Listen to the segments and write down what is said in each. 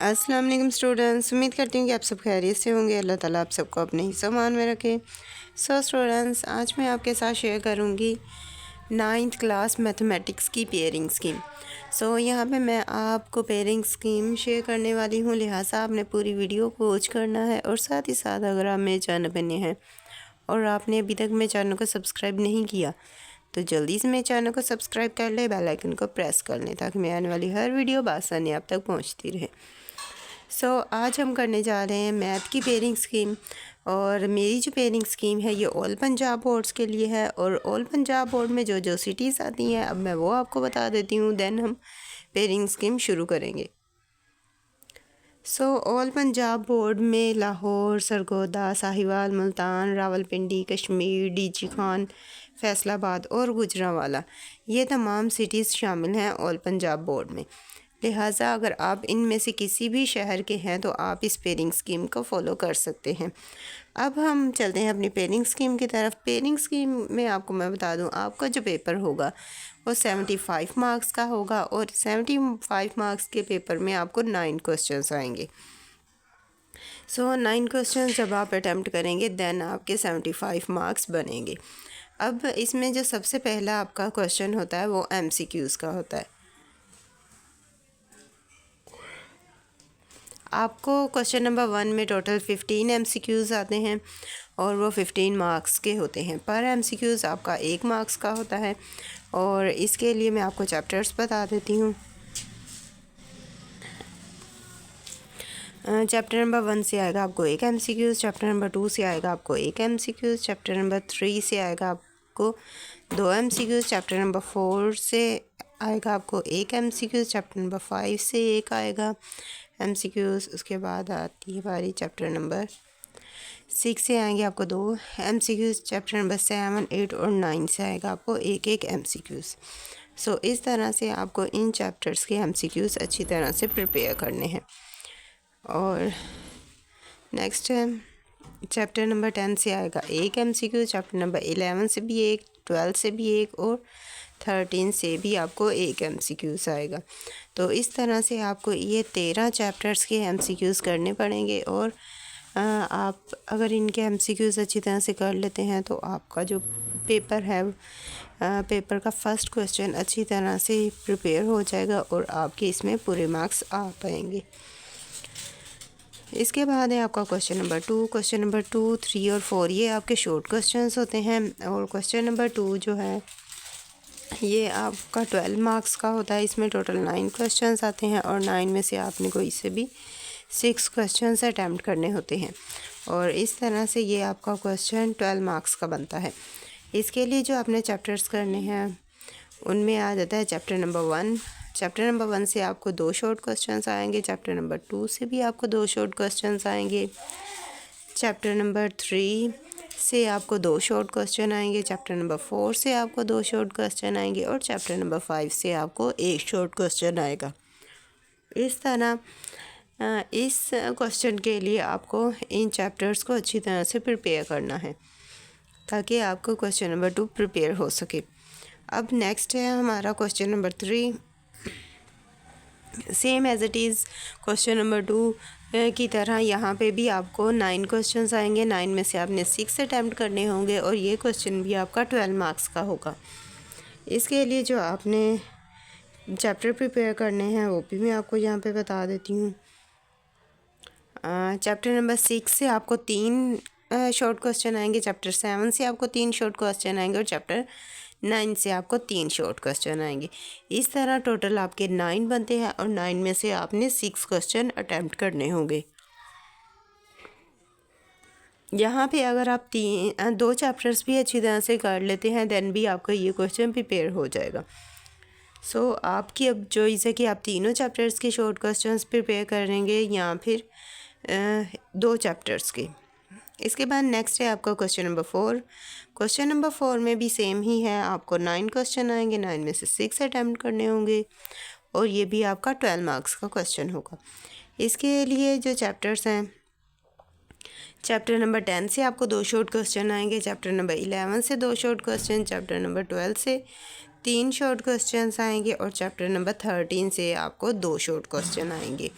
अस्सलाम वालेकुम स्टूडेंट्स, उम्मीद करती हूँ कि आप सब खैरियत से होंगे। अल्लाह ताला आप सबको अपने ही सामान में रखे। स्टूडेंट्स, आज मैं आपके साथ शेयर करूँगी 9th क्लास मैथमेटिक्स की पेयरिंग स्कीम। यहाँ पे मैं आपको पेयरिंग स्कीम शेयर करने वाली हूँ, लिहाजा आपने पूरी वीडियो को वॉच करना है। और साथ ही साथ अगर आप मेरे चैनल पर नए हैं और आपने अभी तक मेरे चैनल को सब्सक्राइब नहीं किया तो जल्दी से मेरे चैनल को सब्सक्राइब कर ले, बेल आइकन को प्रेस कर लें ताकि मैं आने वाली हर वीडियो बआसानी आप तक पहुँचती रहे। आज हम करने जा रहे हैं मैथ की पेयरिंग स्कीम। और मेरी जो पेयरिंग स्कीम है ये ऑल पंजाब बोर्ड्स के लिए है। और ऑल पंजाब बोर्ड में जो जो सिटीज़ आती हैं अब मैं वो आपको बता देती हूँ, देन हम पेयरिंग स्कीम शुरू करेंगे। ऑल पंजाब बोर्ड में लाहौर, सरगोदा, साहिवाल, मुल्तान, रावलपिंडी, कश्मीर, डीजी खान, फैसलाबाद और गुजरांवाला, ये तमाम सिटीज़ शामिल हैं ऑल पंजाब बोर्ड में। लिहाजा अगर आप इनमें से किसी भी शहर के हैं तो आप इस पेयरिंग स्कीम को फॉलो कर सकते हैं। अब हम चलते हैं अपनी पेयरिंग स्कीम की तरफ। पेयरिंग स्कीम में आपको मैं बता दूं, आपका जो पेपर होगा वो 75 मार्क्स का होगा। और 75 मार्क्स के पेपर में आपको 9 क्वेश्चंस आएंगे। 9 क्वेश्चंस जब आप अटैम्प्ट करेंगे देन आपके 75 मार्क्स बनेंगे। अब इसमें जो सबसे पहला आपका क्वेश्चन होता है वो MCQs का होता है। आपको क्वेश्चन नंबर 1 में टोटल 15 MCQs आते हैं और वो 15 मार्क्स के होते हैं। पर MCQs आपका 1 मार्क्स का होता है। और इसके लिए मैं आपको चैप्टर्स बता देती हूँ। चैप्टर नंबर 1 से आएगा आपको 1 MCQs, चैप्टर नंबर 2 से आएगा आपको 1 MCQs, चैप्टर नंबर 3 से आएगा आपको 2 MCQs, चैप्टर नंबर 4 से आएगा आपको 1 MCQs, चैप्टर नंबर 5 से 1 आएगा MCQs। उसके बाद आती है बारी चैप्टर नंबर 6 से आएंगे आपको 2 MCQs, चैप्टर नंबर 7, 8 और 9 से आएगा आपको 1 MCQs। इस तरह से आपको इन चैप्टर्स के MCQs अच्छी तरह से प्रिपेयर करने हैं। और नेक्स्ट है चैप्टर नंबर 10 से आएगा 1 MCQ, चैप्टर नंबर 11 से भी 1, 12 से भी 1 और 13 से भी आपको 1 MCQs आएगा। तो इस तरह से आपको ये 13 चैप्टर्स के MCQs करने पड़ेंगे। और आप अगर इनके MCQs अच्छी तरह से कर लेते हैं तो आपका जो पेपर है पेपर का फर्स्ट क्वेश्चन अच्छी तरह से प्रिपेयर हो जाएगा और आपके इसमें पूरे मार्क्स आ पाएंगे। इसके बाद है आपका क्वेश्चन नंबर 2। क्वेश्चन नंबर 2, 3 और 4 ये आपके शॉर्ट क्वेश्चंस होते हैं। और क्वेश्चन नंबर 2 जो है ये आपका 12 मार्क्स का होता है। इसमें टोटल 9 क्वेश्चंस आते हैं और 9 में से आपने कोई से भी 6 क्वेश्चंस अटैम्प्ट करने होते हैं। और इस तरह से ये आपका क्वेश्चन 12 मार्क्स का बनता है। इसके लिए जो आपने चैप्टर्स करने हैं उनमें आ जाता है चैप्टर नंबर 1। चैप्टर नंबर 1 से आपको 2 शॉर्ट क्वेश्चंस आएंगे, चैप्टर नंबर 2 से भी आपको 2 शॉर्ट क्वेश्चंस आएंगे, चैप्टर नंबर 3 से आपको 2 शॉर्ट क्वेश्चन आएंगे, चैप्टर नंबर 4 से आपको 2 शॉर्ट क्वेश्चन आएंगे और चैप्टर नंबर 5 से आपको 1 शॉर्ट क्वेश्चन आएगा। इस तरह इस क्वेश्चन के लिए आपको इन चैप्टर्स को अच्छी तरह से प्रिपेयर करना है ताकि आपको क्वेश्चन नंबर 2 प्रिपेयर हो सके। अब नेक्स्ट है हमारा question number 3। Same as it is question number 2 की तरह यहाँ पे भी आपको 9 क्वेश्चंस आएंगे। 9 में से आपने 6 अटैम्प्ट करने होंगे और ये क्वेश्चन भी आपका 12 मार्क्स का होगा। इसके लिए जो आपने चैप्टर प्रिपेयर करने हैं वो भी मैं आपको यहाँ पे बता देती हूँ। चैप्टर नंबर 6 से आपको 3 शॉर्ट क्वेश्चन आएंगे, चैप्टर 7 से आपको 3 शॉर्ट क्वेश्चन आएंगे और चैप्टर 9 से आपको 3 शॉर्ट क्वेश्चन आएंगे। इस तरह टोटल आपके 9 बनते हैं और 9 में से आपने 6 क्वेश्चन अटैम्प्ट करने होंगे। यहाँ पे अगर आप 2 चैप्टर्स भी अच्छी तरह से कर लेते हैं देन भी आपका ये क्वेश्चन प्रिपेयर हो जाएगा। आपकी अब चॉइस है कि आप तीनों चैप्टर्स के शॉर्ट क्वेश्चंस प्रिपेयर करेंगे या फिर 2 चैप्टर्स के। इसके बाद नेक्स्ट है आपका क्वेश्चन नंबर 4। क्वेश्चन नंबर 4 में भी सेम ही है, आपको 9 क्वेश्चन आएंगे, 9 में से 6 अटैम्प्ट करने होंगे और ये भी आपका 12 मार्क्स का क्वेश्चन होगा। इसके लिए जो चैप्टर्स हैं, चैप्टर नंबर 10 से आपको 2 शॉर्ट क्वेश्चन आएंगे, चैप्टर नंबर 11 से 2 शॉर्ट क्वेश्चन, चैप्टर नंबर 12 से 3 शॉर्ट क्वेश्चंस आएंगे और चैप्टर नंबर 13 से आपको 2 शॉर्ट क्वेश्चन आएंगे।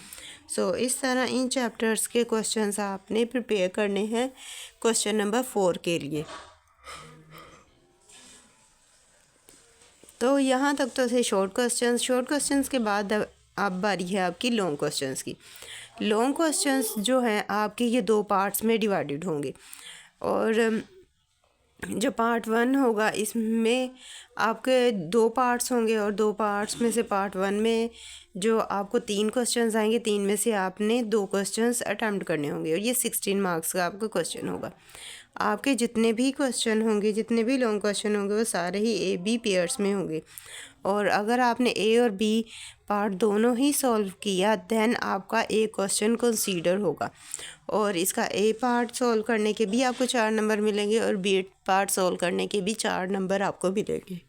सो इस तरह इन चैप्टर्स के क्वेश्चंस आपने प्रिपेयर करने हैं क्वेश्चन नंबर 4 के लिए। तो यहाँ तक तो थे शॉर्ट क्वेश्चंस के बाद अब बारी है आपकी लॉन्ग क्वेश्चंस की। लॉन्ग क्वेश्चंस जो हैं आपके ये 2 पार्ट्स में डिवाइडेड होंगे, और जो पार्ट 1 होगा इसमें आपके 2 पार्ट्स होंगे, और 2 पार्ट्स में से पार्ट 1 में जो आपको 3 क्वेश्चंस आएंगे, 3 में से आपने 2 क्वेश्चंस अटैम्प्ट करने होंगे, और ये 16 मार्क्स का आपका क्वेश्चन होगा। आपके जितने भी क्वेश्चन होंगे, जितने भी लॉन्ग क्वेश्चन होंगे, वो सारे ही ए बी पेयर्स में होंगे, और अगर आपने ए और बी पार्ट दोनों ही सॉल्व किया देन आपका ए क्वेश्चन कंसीडर होगा, और इसका ए पार्ट सॉल्व करने के भी आपको 4 नंबर मिलेंगे, और बी पार्ट सॉल्व करने के भी 4 नंबर आपको मिलेंगे।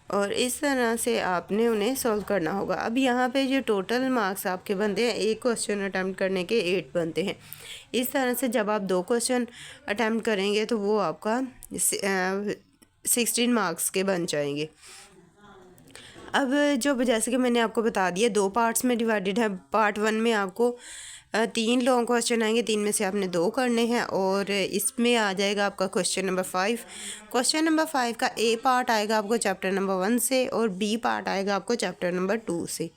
और इस तरह से आपने उन्हें सॉल्व करना होगा। अब यहाँ पे जो टोटल मार्क्स आपके बनते हैं एक क्वेश्चन अटैम्प्ट करने के 8 बनते हैं। इस तरह से जब आप 2 क्वेश्चन अटैम्प्ट करेंगे तो वो आपका 16 मार्क्स के बन जाएंगे। अब जो जैसे कि मैंने आपको बता दिया 2 पार्ट्स में डिवाइडेड है। पार्ट 1 में आपको 3 लॉन्ग क्वेश्चन आएंगे, 3 में से आपने 2 करने हैं, और इसमें आ जाएगा आपका क्वेश्चन नंबर 5। क्वेश्चन नंबर 5 का ए पार्ट आएगा आपको चैप्टर नंबर 1 से, और बी पार्ट आएगा आपको चैप्टर नंबर 2 से।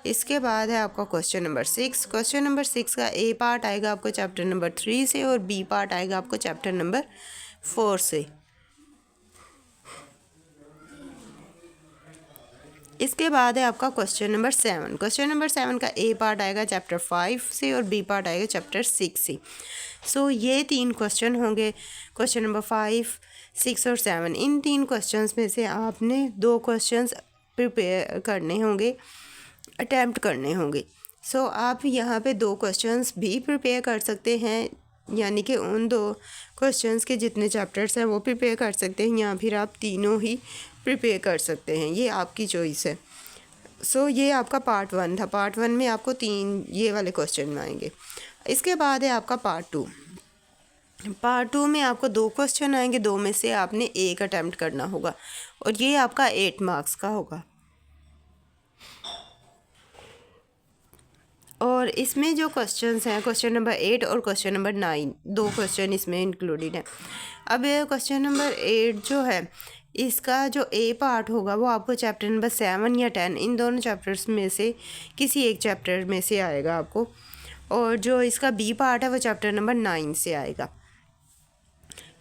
इसके बाद है आपका क्वेश्चन नंबर 6। क्वेश्चन नंबर 6 का ए पार्ट आएगा आपको चैप्टर नंबर 3 से, और बी पार्ट आएगा आपको चैप्टर नंबर 4 से। इसके बाद है आपका क्वेश्चन नंबर 7। क्वेश्चन नंबर 7 का ए पार्ट आएगा चैप्टर 5 से, और बी पार्ट आएगा चैप्टर 6 से। सो ये 3 क्वेश्चन होंगे, क्वेश्चन नंबर 5, 6 और 7। इन 3 क्वेश्चंस में से आपने 2 क्वेश्चंस प्रिपेयर करने होंगे, अटैम्प्ट करने होंगे। सो आप यहाँ पे 2 क्वेश्चंस भी प्रिपेयर कर सकते हैं, यानी कि उन 2 क्वेश्चंस के जितने चैप्टर्स हैं वो प्रिपेयर कर सकते हैं, या फिर आप तीनों ही प्रिपेयर कर सकते हैं, ये आपकी चॉइस है। सो ये आपका पार्ट 1 था। पार्ट 1 में आपको 3 ये वाले क्वेश्चन आएंगे। इसके बाद है आपका पार्ट 2। पार्ट 2 में आपको 2 क्वेश्चन आएंगे, 2 में से आपने एक अटैम्प्ट करना होगा, और ये आपका 8 मार्क्स का होगा। और इसमें जो क्वेश्चंस हैं क्वेश्चन नंबर 8 और क्वेश्चन नंबर 9, 2 क्वेश्चन इसमें इंक्लूडेड हैं। अब क्वेश्चन नंबर 8 जो है इसका जो ए पार्ट होगा वो आपको चैप्टर नंबर 7 या 10 इन दोनों चैप्टर्स में से किसी एक चैप्टर में से आएगा आपको, और जो इसका बी पार्ट है वो चैप्टर नंबर 9 से आएगा।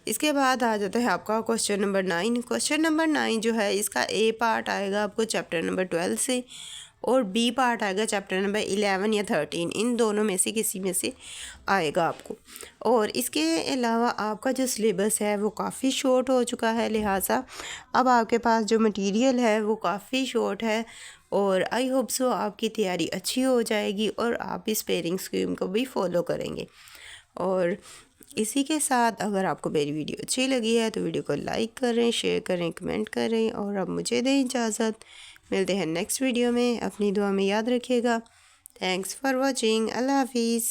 इसके बाद आ जाता है आपका क्वेश्चन नंबर 9। क्वेश्चन नंबर 9 जो है इसका ए पार्ट आएगा आपको चैप्टर नंबर 12 से, और बी पार्ट आएगा चैप्टर नंबर 11 या 13, इन दोनों में से किसी में से आएगा आपको। और इसके अलावा आपका जो सिलेबस है वो काफ़ी शॉर्ट हो चुका है, लिहाजा अब आपके पास जो मटेरियल है वो काफ़ी शॉर्ट है, और आई होप सो आपकी तैयारी अच्छी हो जाएगी और आप इस पेयरिंग स्कीम को भी फॉलो करेंगे। और इसी के साथ अगर आपको मेरी वीडियो अच्छी लगी है तो वीडियो को लाइक करें, शेयर करें, कमेंट करें, और अब मुझे दें इजाज़त। मिलते हैं नेक्स्ट वीडियो में। अपनी दुआ में याद रखिएगा। Thanks for watching. अल्लाह हाफिज़।